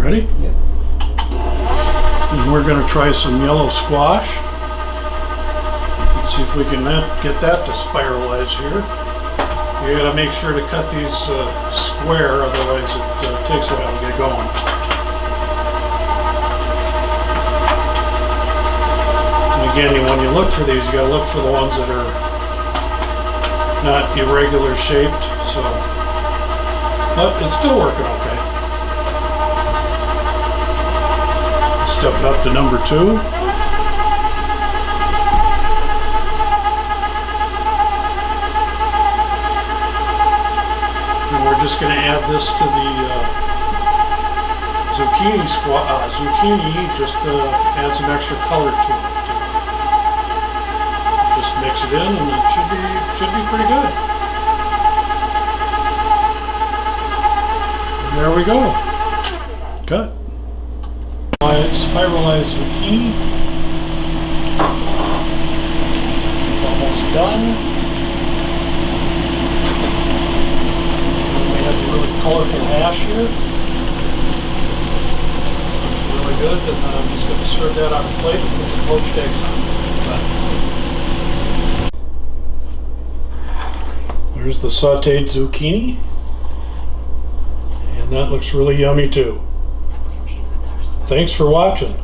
Ready? Yep. And we're going to try some yellow squash. Let's see if we can get that to spiralize here. You got to make sure to cut these square, otherwise it takes a while to get going. And again, when you look for these, you got to look for the ones that are not irregular shaped. So, but it's still working okay. Step it up to number 2. And we're just going to add this to the zucchini, just add some extra color to it. Just mix it in and it should be pretty good. And there we go. Cut. Spiralized zucchini. It's almost done. And we have a really colorful hash here. It's really good. And I'm just going to serve that on a plate and put some poached eggs on. There's the sauteed zucchini. And that looks really yummy too. Thanks for watching.